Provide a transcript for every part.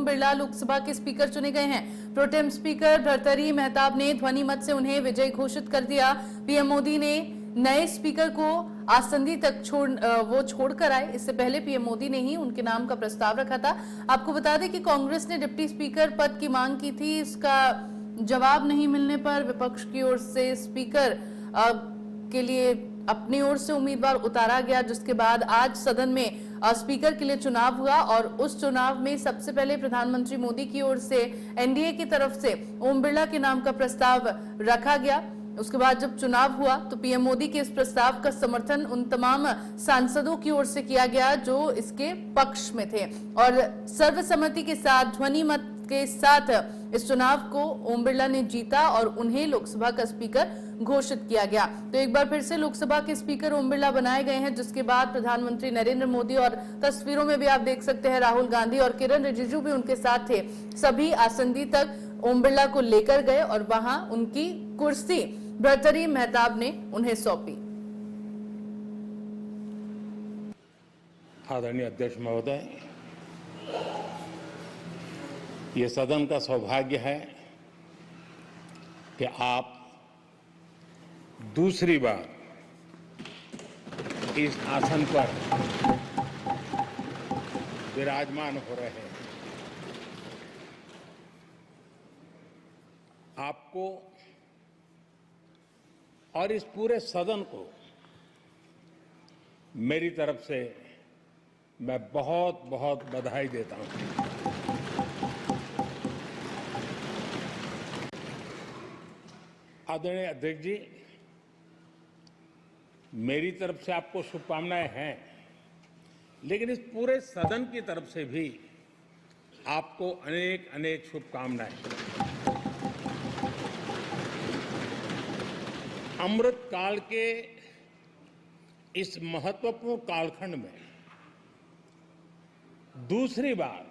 ओम बिरला लोकसभा के स्पीकर चुने गए हैं। प्रोटेम स्पीकर भर्तृहरि मेहताब ने ध्वनि मत से उन्हें विजयी घोषित कर दिया। पीएम मोदी ने नए स्पीकर को आसंदी तक छोड़कर आए। इससे पहले पीएम मोदी ने ही उनके नाम का प्रस्ताव रखा था। आपको बता दें कि कांग्रेस ने डिप्टी स्पीकर पद की मांग की थी। इसका जवाब नहीं मिलने पर विपक्ष की ओर से स्पीकर के लिए अपनी ओर से उम्मीदवार उतारा गया, जिसके बाद आज सदन में स्पीकर के लिए चुनाव हुआ और उस चुनाव में सबसे पहले प्रधानमंत्री मोदी की ओर से एनडीए की तरफ से ओम बिरला के नाम का प्रस्ताव रखा गया। उसके बाद जब चुनाव हुआ तो पीएम मोदी के इस प्रस्ताव का समर्थन उन तमाम सांसदों की ओर से किया गया जो इसके पक्ष में थे और सर्वसम्मति के साथ ध्वनि मत के साथ इस चुनाव को ओम बिरला ने जीता और उन्हें लोकसभा का स्पीकर घोषित किया गया। तो एक बार फिर से लोकसभा के स्पीकर ओम बिरला बनाए गए हैं, जिसके बाद प्रधानमंत्री नरेंद्र मोदी और तस्वीरों में भी आप देख सकते हैं राहुल गांधी और किरण रिजिजू भी उनके साथ थे। सभी आसंदी तक ओम बिरला को लेकर गए और वहां उनकी कुर्सी भर्तृहरि मेहताब ने उन्हें सौंपी। आदरणीय अध्यक्ष महोदय, ये सदन का सौभाग्य है कि आप दूसरी बार इस आसन पर विराजमान हो रहे हैं। आपको और इस पूरे सदन को मेरी तरफ से मैं बहुत बहुत बधाई देता हूं। आदरणीय अध्यक्ष जी, मेरी तरफ से आपको शुभकामनाएं हैं, लेकिन इस पूरे सदन की तरफ से भी आपको अनेक अनेक शुभकामनाएं। अमृत काल के इस महत्वपूर्ण कालखंड में दूसरी बार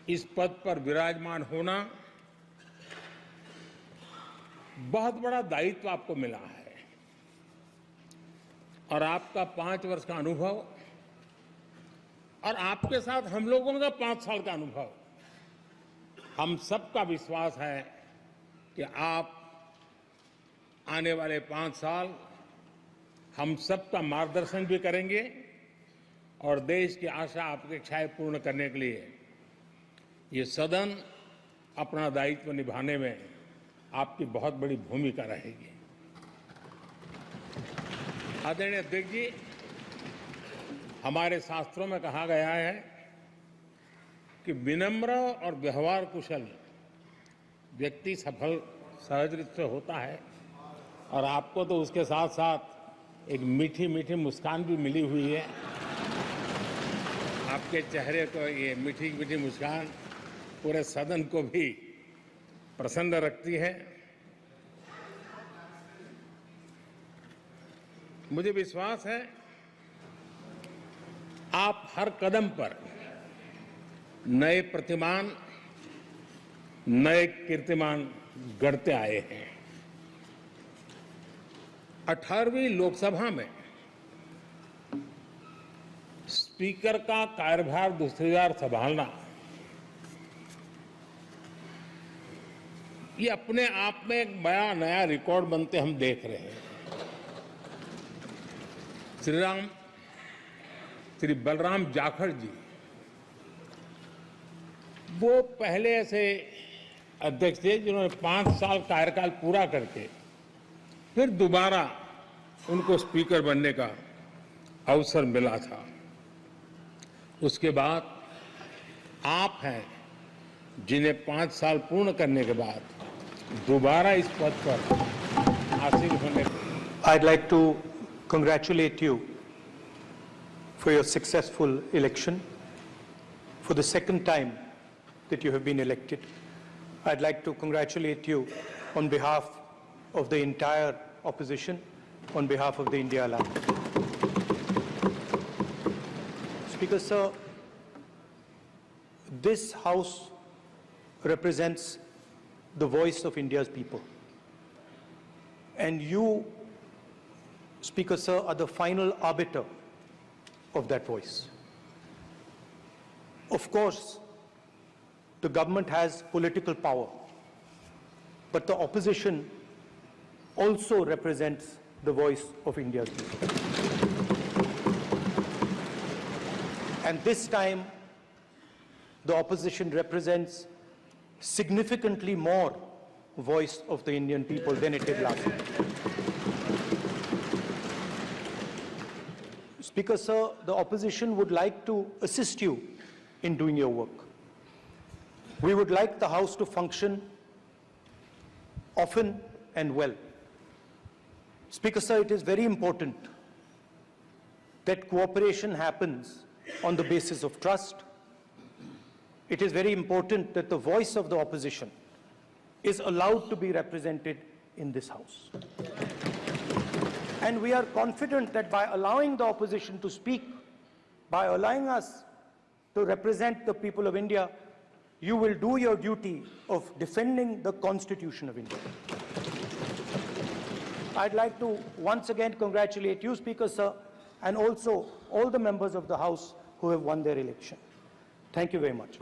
इस पद पर विराजमान होना बहुत बड़ा दायित्व आपको मिला है और आपका 5 वर्ष का अनुभव और आपके साथ हम लोगों का 5 साल का अनुभव, हम सबका विश्वास है कि आप आने वाले 5 साल हम सबका मार्गदर्शन भी करेंगे और देश की आशा अपेक्षाएं पूर्ण करने के लिए ये सदन अपना दायित्व निभाने में आपकी बहुत बड़ी भूमिका रहेगी। आदरणीय अध्यक्ष जी, हमारे शास्त्रों में कहा गया है कि विनम्र और व्यवहार कुशल व्यक्ति सफल सहज रूप से होता है और आपको तो उसके साथ साथ एक मीठी मीठी मुस्कान भी मिली हुई है। आपके चेहरे को ये मीठी मीठी मुस्कान पूरे सदन को भी प्रसन्न रखती है। मुझे विश्वास है आप हर कदम पर नए प्रतिमान, नए कीर्तिमान गढ़ते आए हैं। 18वीं लोकसभा में स्पीकर का कार्यभार दूसरी बार संभालना ये अपने आप में एक बड़ा नया रिकॉर्ड बनते हम देख रहे हैं। श्री बलराम जाखड़ जी वो पहले ऐसे अध्यक्ष थे जिन्होंने 5 साल कार्यकाल पूरा करके फिर दोबारा उनको स्पीकर बनने का अवसर मिला था। उसके बाद आप हैं जिन्हें 5 साल पूर्ण करने के बाद दोबारा इस पद पर आसीन होने। I'd like to congratulate you for your successful election for the second time that you have been elected. I'd like to congratulate you on behalf of the entire opposition, on behalf of the India Alliance. Speaker Sir, this House represents the voice of India's people. And you, Speaker Sir, are the final arbiter of that voice. Of course, the government has political power, but the opposition also represents the voice of India's people. And this time, the opposition represents significantly more voice of the Indian people than it did last time. Speaker, sir, the opposition would like to assist you in doing your work. We would like the House to function often and well. Speaker, sir, it is very important that cooperation happens on the basis of trust. It is very important that the voice of the opposition is allowed to be represented in this House. And we are confident that by allowing the opposition to speak, by allowing us to represent the people of India, you will do your duty of defending the Constitution of India. I'd like to once again congratulate you, Speaker, sir, and also all the members of the House who have won their election. Thank you very much.